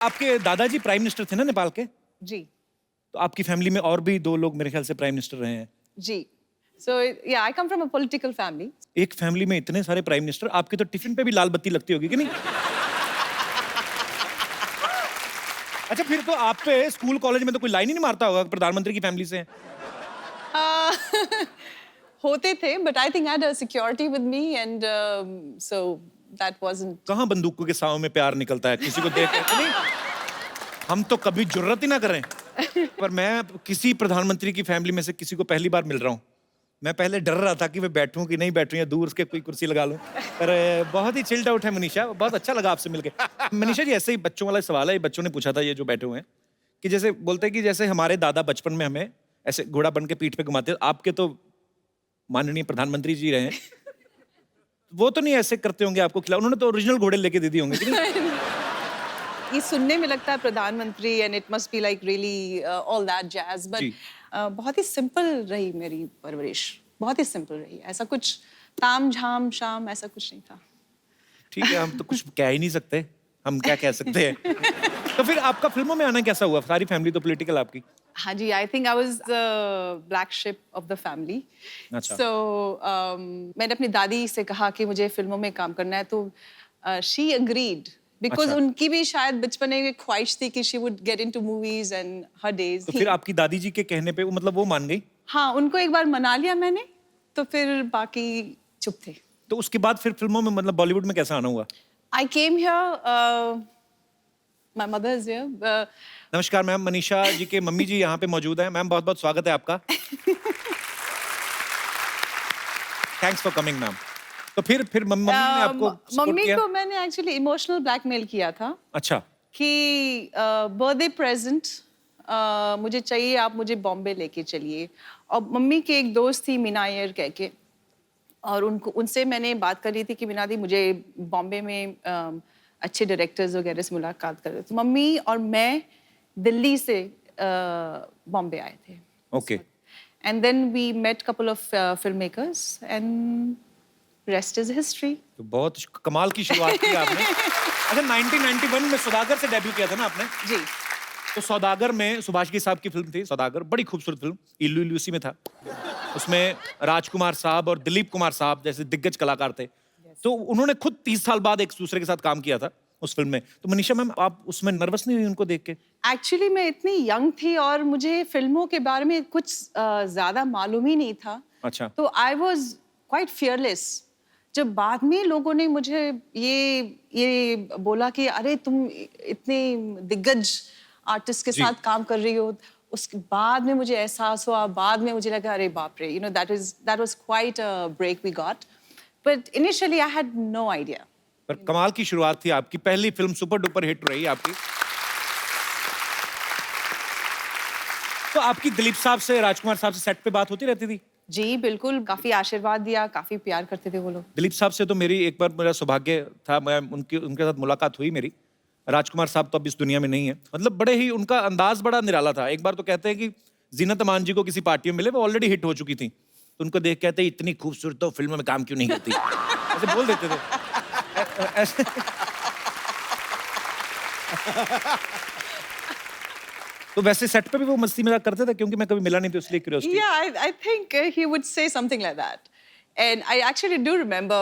आपके दादाजी prime minister थे ना नेपाल के? जी तो आपकी फैमिली में और भी 2 लोग मेरे ख्याल से प्राइम मिनिस्टर रहे हैं। जी सो या I come from a political family. एक फैमिली में इतने सारे प्राइम मिनिस्टर, आपके तो टिफिन पे भी लाल बत्ती लगती होगी कि नहीं? अच्छा, फिर तो आप पे स्कूल कॉलेज में तो कोई लाइन ही नहीं मारता होगा कि प्रधानमंत्री की फैमिली से हैं। होते थे but I think I had a security with me and so that wasn't. कहाँ बंदूकों के साँव में प्यार निकलता है किसी को देख के? नहीं, हम तो कभी जुर्रत ही ना करें। पर मैं किसी प्रधानमंत्री की फैमिली में से किसी को पहली बार मिल रहा हूँ। मैं पहले डर रहा था कि मैं बैठूं कि नहीं बैठूं या दूर उसके कोई कुर्सी लगा लूं। पर बहुत ही चिल्ड आउट है मनीषा, बहुत अच्छा लगा आपसे मिलके। मनीषा जी, ऐसे ही बच्चों वाला सवाल है, ये बच्चों ने पूछा था, ये जो बैठे हुए हैं, कि जैसे बोलते हैं कि जैसे हमारे दादा बचपन में हमें ऐसे घोड़ा बन के पीठ पे घुमाते, आपके तो माननीय प्रधानमंत्री जी रहे हैं, वो तो नहीं ऐसे करते होंगे आपको खिला? उन्होंने तो ओरिजिनल घोड़े लेके दे दिए होंगे कि नहीं? ये सुनने में लगता है प्रधानमंत्री and it must be like really all that jazz but बहुत ही सिंपल रही मेरी परवरिश, बहुत ही सिंपल रही. ऐसा कुछ ताम झाम शाम ऐसा कुछ नहीं था. ठीक है, हम तो कुछ कह ही नहीं सकते, हम क्या कह सकते हैं? तो फिर आपका फिल्मों में आना कैसा हुआ? सारी फैमिली तो पॉलिटिकल आपकी। हाँ जी, I think I was the black sheep of the family. अच्छा। सो मैंने अपनी दादी से कहा कि मुझे फिल्मों में काम करना है, तो शी अग्रीड बिकॉज अच्छा। उनकी भी शायद बचपन में एक ख्वाहिश थी कि she would get into movies and her days. तो फिर आपकी दादी जी के कहने पे मतलब वो मान गई? हाँ, उनको एक बार मना लिया मैंने, तो फिर बाकी चुप थे. तो उसके बाद फिर फिल्मों में मतलब बॉलीवुड में कैसा आना हुआ? I came here. My mother is here. नमस्कार मैम, मनीषा जी के मम्मी जी यहाँ पे मौजूद हैं। मैम, बहुत बहुत स्वागत है आपका। Thanks for coming ma'am. तो फिर मम्मी ने आपको सपोर्ट मम्मी किया? को मैंने एक्चुअली इमोशनल ब्लैकमेल किया था अच्छा। कि बर्थडे प्रेजेंट मुझे चाहिए, आप मुझे बॉम्बे लेके चलिए. और मम्मी की एक दोस्त थी मीना अय्यर कह के, और उनसे मैंने बात कर रही थी कि मीना दी मुझे बॉम्बे में अच्छे डायरेक्टर्स वगैरह से मुलाकात कर रहे. तो मम्मी और मैं दिल्ली से बॉम्बे आए थे. Okay. And then we met couple of film makers and rest is history. तो बहुत कमाल की शुरुआत की आपने। अच्छा, 1991 में सौदागर से डेब्यू किया था ना आपने? जी. तो सौदागर में सुभाष घई साहब की फिल्म थी सौदागर, बड़ी खूबसूरत फिल्म, इल्लू इल्लू उसी में था। उसमें राजकुमार साहब और दिलीप कुमार साहब जैसे दिग्गज कलाकार थे. तो उन्होंने खुद 30 साल बाद एक दूसरे के साथ काम किया था उस फिल्म में. तो मनीषा मैम, आप उसमें नर्वस नहीं हुई उनको देख के? एक्चुअली मैं इतनी यंग थी और मुझे फिल्मों के बारे में कुछ ज्यादा मालूम ही नहीं था. अच्छा। तो आई वॉज क्वाइट फियरलेस. जब बाद में लोगों ने मुझे ये बोला कि अरे तुम इतने दिग्गज आर्टिस्ट के साथ काम कर रही हो, उसके बाद में मुझे एहसास हुआ, बाद में मुझे लगा अरे बाप रे, you know that was quite a break we got, but initially I had no idea. पर कमाल की शुरुआत थी आपकी, पहली फिल्म सुपर डुपर हिट रही आपकी. तो आपकी दिलीप साहब से, राजकुमार साहब से सेट पे बात होती रहती थी? जी बिल्कुल, काफी आशीर्वाद दिया, काफी प्यार करते थे वो लोग. दिलीप साहब से तो मेरी एक बार मेरा सौभाग्य था, मैं उनके साथ मुलाकात हुई मेरी. राजकुमार साहब तो अब इस दुनिया में नहीं है. मतलब बड़े ही उनका अंदाज बड़ा निराला था. एक बार तो कहते हैं कि जीनत अमान जी को किसी पार्टी में मिले, वो ऑलरेडी हिट हो चुकी थी, तो उनको देख कहते हैं इतनी खूबसूरत तो फिल्म में काम क्यों नहीं करती, ऐसे बोल देते थे. ऐसे तो वैसे सेट पे भी वो मस्ती मजाक करते थे? क्योंकि मैं कभी मिला नहीं, तो इसलिए curiosity. Yeah, I think he would say something like that. And I actually do remember,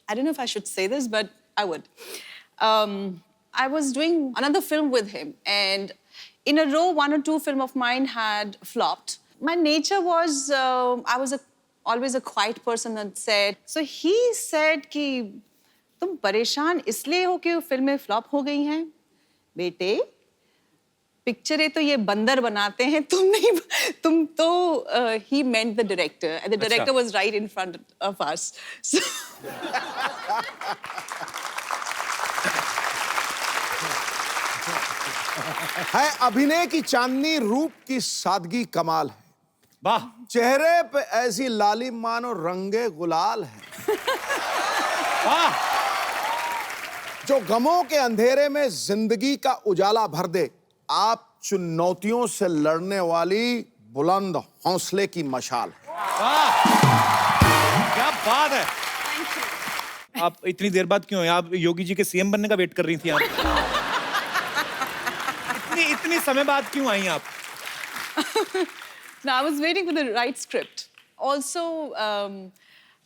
I don't know if I should say this, but I would. I was doing another film with him, and in a row, 1 or 2 film of mine had flopped. My nature was, I was always a quiet person on set. So he said कि तुम परेशान इसलिए हो कि फिल्में flop हो गई हैं? बेटे, पिक्चरें तो ये बंदर बनाते हैं, तुम नहीं. तुम तो he meant the director, and the director was right in front of us. So है अभिनय की चांदनी, रूप की सादगी कमाल है. वाह. चेहरे पे ऐसी लाली मानो रंगे गुलाल है. वाह. जो गमों के अंधेरे में जिंदगी का उजाला भर दे. आप चुनौतियों से लड़ने वाली बुलंद हौसले की मशाल है. वाह, क्या बात है. आप इतनी देर बाद क्यों हैं? आप योगी जी के सीएम बनने का वेट कर रही थी आप? इतनी समय बाद क्यों आई आप? No, I was waiting for the right script. Also,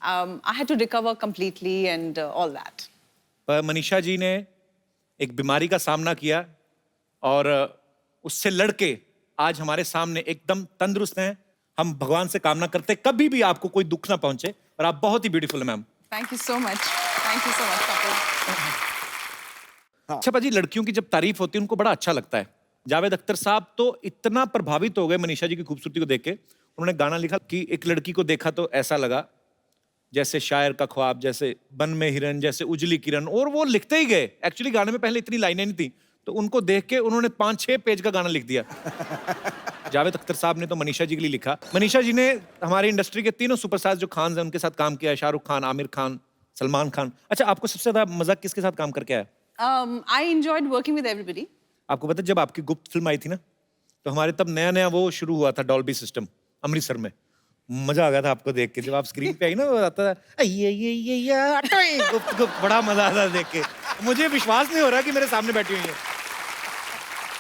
I had to recover completely and all that. पर मनीषा जी ने एक बीमारी का सामना किया और उससे लड़के आज हमारे सामने एकदम तंदुरुस्त हैं। हम भगवान से कामना करते हैं कभी भी आपको कोई दुख ना पहुंचे और आप बहुत ही ब्यूटीफुल है ma'am. Thank you so much. Thank you so much, couple. अच्छा पाजी, लड़कियों की जब तारीफ होती है उनको बड़ा अच्छा लगता है। जावेद अख्तर साहब तो इतना प्रभावित हो गए मनीषा जी की खूबसूरती को देख के, उन्होंने गाना लिखा कि एक लड़की को देखा तो ऐसा लगा जैसे शायर का ख्वाब, जैसे बन में हिरन, जैसे उजली किरण, और वो लिखते ही गए। एक्चुअली गाने में पहले इतनी लाइनें नहीं थी, तो उनको देख के उन्होंने 5-6 पेज का गाना लिख दिया। जावेद अख्तर साहब ने तो मनीषा जी के लिए लिखा। मनीषा जी ने हमारी इंडस्ट्री के तीनों सुपरस्टार्स जो खान हैं उनके साथ काम किया है, शाहरुख खान, आमिर खान, सलमान खान। अच्छा, आपको सबसे ज्यादा मजा किसके साथ काम करके आया? I enjoyed working with everybody. आपको पता है जब आपकी गुप्त फिल्म आई थी ना, तो हमारे तब नया नया वो शुरू हुआ था डॉल्बी सिस्टम अमृतसर में। मजा आ गया था आपको देख के, जब आप स्क्रीन पे आई ना, वो आता था गुप्त गुप्त, बड़ा मजा आता था देख के। मुझे विश्वास नहीं हो रहा कि मेरे सामने बैठी हुई है।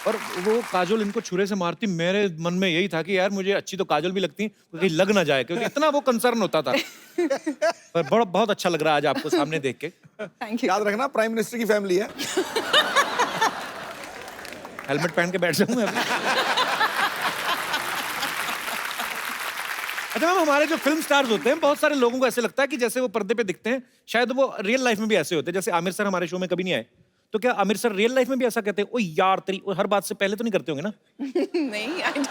और वो काजोल इनको छुरे से मारती, मेरे मन में यही था कि यार मुझे अच्छी तो काजोल भी लगती, कहीं लग ना जाए, क्योंकि इतना वो कंसर्न होता था। पर बहुत अच्छा लग रहा है आज आपको सामने देख के। Thank you. याद रखना प्राइम मिनिस्टर की फैमिली है। हेलमेट पहन के बैठ जाऊं मैं अभी। अच्छा मैम, हमारे जो फिल्म स्टार्स होते हैं, बहुत सारे लोगों को ऐसे लगता है कि जैसे वो पर्दे पे दिखते हैं, शायद वो रियल लाइफ में भी ऐसे होते हैं। जैसे आमिर सर हमारे शो में कभी नहीं आए, तो क्या आमिर सर रियल लाइफ में भी ऐसा कहते हैं, ओ यार तेरी, हर बात से पहले तो नहीं करते होंगे ना? नहीं, I don't.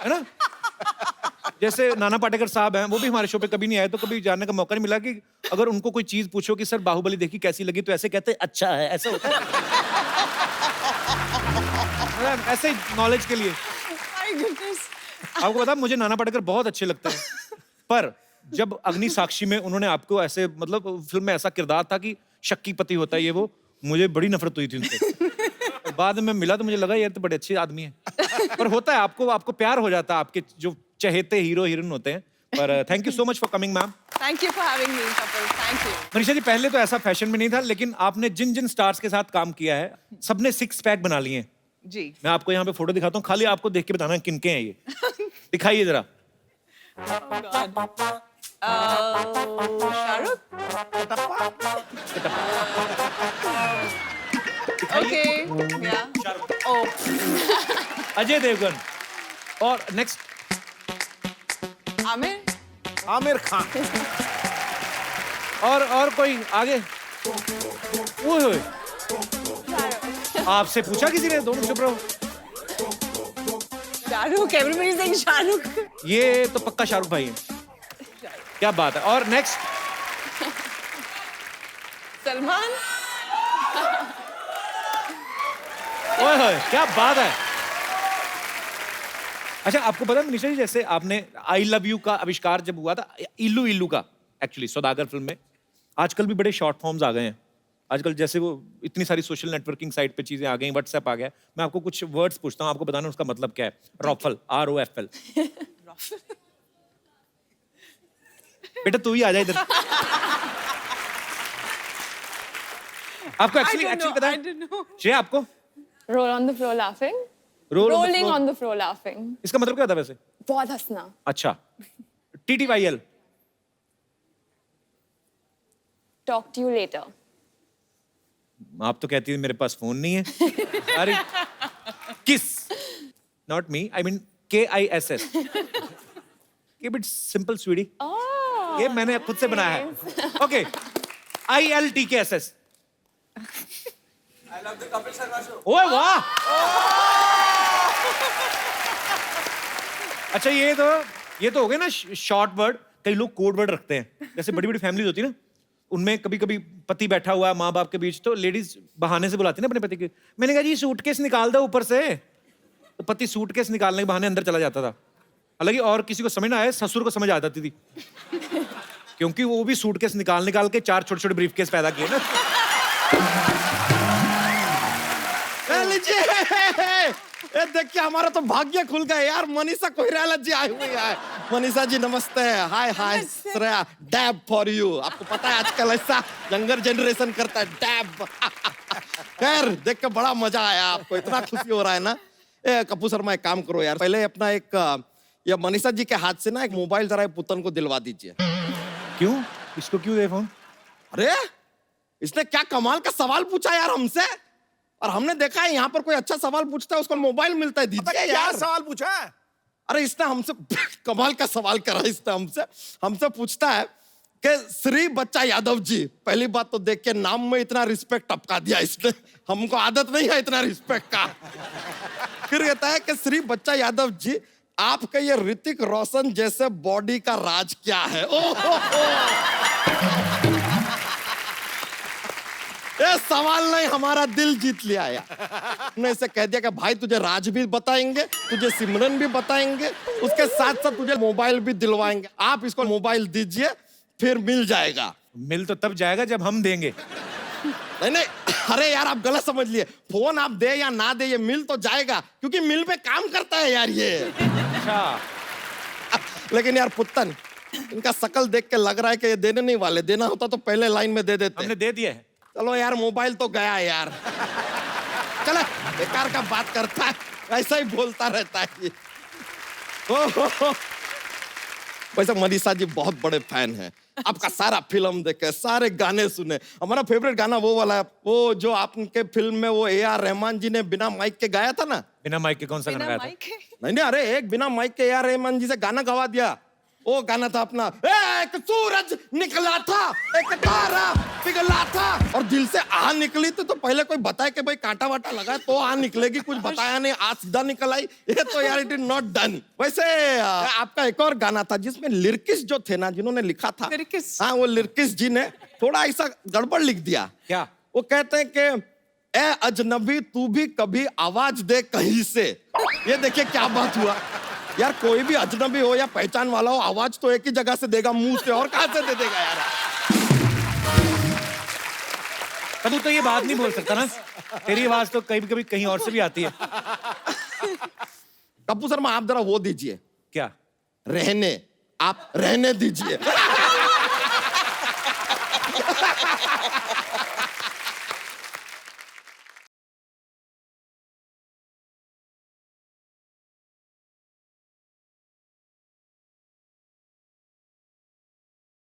है ना? जैसे नाना पाटेकर साहब हैं, वो भी हमारे शो पे कभी नहीं आए, तो कभी जानने का मौका नहीं मिला कि अगर उनको कोई चीज पूछो कि सर बाहुबली देखी कैसी लगी, तो ऐसे कहते हैं अच्छा है, ऐसा होता है। मतलब ऐसे नॉलेज के लिए। My goodness. आपको पता, मुझे नाना पाटेकर बहुत अच्छे लगते हैं, पर जब अग्नि साक्षी में उन्होंने आपको ऐसे, मतलब फिल्म में ऐसा किरदार था कि शक्की पति होता है ये वो, मुझे बड़ी नफरत हुई थी उनसे। और बाद में मिला तो मुझे लगा यार तो बड़े अच्छे आदमी है। पर होता है, आपको प्यार हो जाता है आपके जो चहेते हीरो हीरोइन होते हैं। पर thank you so much for coming ma'am. Thank you for having me, couple. Thank you. Manisha ji, पहले तो ऐसा फैशन में नहीं था, लेकिन आपने जिन जिन स्टार्स के साथ काम किया है, सबने 6 पैक बना लिए हैं। जी. मैं आपको यहाँ पे फोटो दिखाता हूँ, खाली आपको देख के बताना किनके हैं ये। दिखाइए जरा। Oh God. Shahrukh? Okay. Yeah. Oh. Ajay Devgan. और नेक्स्ट Amir? आमिर खान। और कोई आगे? ओए होए, आपसे पूछा किसी ने? दोनों चुप रहो। Shahrukh. Everybody's saying Shahrukh. ये तो पक्का शाहरुख भाई है। क्या बात है। और नेक्स्ट? Salman? ओए होए, क्या बात है। अच्छा, आपको पता है मनीषा जी, जैसे आपने आई लव यू का आविष्कार जब हुआ था, इल्लू इल्लू का, एक्चुअली सौदागर फिल्म में, आजकल भी बड़े शॉर्ट फॉर्म्स आ गए हैं। आजकल जैसे वो इतनी सारी सोशल नेटवर्किंग साइट पे चीजें आ गई, व्हाट्सएप आ गया। मैं आपको कुछ वर्ड्स पूछता हूँ, आपको बताना उसका मतलब क्या है। रॉफल, ROFL। बेटा तू ही आ जा इधर। आपको एक्चुअली पता I है don't know. श्रेया, आपको Roll on the floor laughing. Rolling on the floor laughing. इसका मतलब क्या था वैसे? बहुत हंसना. अच्छा। TTYL? Talk to you later. आप तो कहती है मेरे पास फोन नहीं है। अरे किस, not me, I mean KISS। Keep it simple, sweetie. Oh. ये मैंने खुद से बनाया है। Okay, ILTKSS। I love the Kapil Sharma show. ओए वाह। अच्छा, ये तो हो गए ना शॉर्ट वर्ड। कई लोग कोड वर्ड रखते हैं, जैसे बड़ी बड़ी फैमिलीज होती है ना, उनमें कभी कभी पति बैठा हुआ है माँ बाप के बीच, तो लेडीज बहाने से बुलाती है ना अपने पति के। मैंने कहा जी सूटकेस निकाल दो ऊपर से, तो पति सूटकेस निकालने के बहाने अंदर चला जाता था। हालांकि और किसी को समझ ना आए, ससुर को समझ आ जाती थी, क्योंकि वो भी सूटकेस निकाल के 4 छोटे छोटे ब्रीफकेस पैदा किए ना। देखिए हमारा तो भाग्य खुल गया यार, मनीषा कोइराला जी आई हुई है। मनीषा जी नमस्ते। हाय हाय श्रेया, डैब फॉर यू। आपको पता है आजकल ऐसा यंगर जनरेशन करता है डैब। खैर देख के बड़ा मजा आया, आपको इतना खुशी हो रहा है ना। ए कपूर शर्मा एक काम करो यार, पहले अपना एक ये मनीषा जी के हाथ से ना एक मोबाइल जरा पुतन को दिलवा दीजिए। क्यों? इसको क्यों दे फोन? अरे इसने क्या कमाल का सवाल पूछा यार हमसे, और हमने देखा है यहाँ पर कोई अच्छा सवाल पूछता है उसको मोबाइल मिलता है। दीजिए क्या यार। सवाल पूछा है? अरे इसने हमसे कमाल का सवाल करा, इसने हमसे पूछता है कि श्री बच्चा यादव जी, पहली बात तो देख के नाम में इतना रिस्पेक्ट टपका दिया इसने, हमको आदत नहीं है इतना रिस्पेक्ट का। फिर कहता है कि श्री बच्चा यादव जी, आपका ये ऋतिक रोशन जैसे बॉडी का राज क्या है? ये सवाल नहीं, हमारा दिल जीत लिया यार। हमने इसे कह दिया कि भाई तुझे राज भी बताएंगे, तुझे सिमरन भी बताएंगे, उसके साथ साथ तुझे मोबाइल भी दिलवाएंगे। आप इसको मोबाइल दीजिए, फिर मिल जाएगा। मिल तो तब जाएगा जब हम देंगे। नहीं नहीं, अरे यार आप गलत समझ लिए, फोन आप दे या ना दे ये मिल तो जाएगा, क्योंकि मिल में काम करता है यार ये। अच्छा। लेकिन यार पुत्तन, इनका शकल देख के लग रहा है कि ये देने नहीं वाले, देना होता तो पहले लाइन में दे देते। हमने दे दिया है। चलो यार मोबाइल तो गया यार। चलो बेकार का बात करता है, ऐसा ही बोलता रहता है ये। ओहो। वैसे मनीषा जी बहुत बड़े फैन हैं, आपका सारा फिल्म देखे, सारे गाने सुने। हमारा फेवरेट गाना वो वाला है, वो जो आपके फिल्म में वो A.R. रहमान जी ने बिना माइक के गाया था ना। बिना माइक के कौन सा गाना गाया था? नहीं नहीं, अरे एक बिना माइक के A.R. रहमान जी से गाना गवा दिया। वो गाना था अपना, एक सूरज निकला था, एक तारा पिघला था, और दिल से आ निकली थी। तो पहले कोई बताए कि भाई कांटा वाटा लगा तो आ निकलेगी, कुछ बताया नहीं, आ सीधा निकल आई। ये तो यार इट इज नॉट डन। वैसे आपका एक और गाना था जिसमें लिरिक्स जो थे ना, जिन्होंने लिखा था, लिरिक्स? हाँ वो लिरिक्स जी ने थोड़ा ऐसा गड़बड़ लिख दिया। क्या? वो कहते हैं कि ए अजनबी तू भी कभी आवाज दे कहीं से। ये देखिए क्या बात हुआ यार, कोई भी अजनबी हो या पहचान वाला हो, आवाज तो एक ही जगह से देगा, मुंह से, और कहां से दे देगा यार। तू तो ये बात नहीं बोल सकता ना, तेरी आवाज तो कभी कभी कहीं और से भी आती है। कपूर शर्मा आप जरा वो दीजिए, क्या? रहने, आप रहने दीजिए।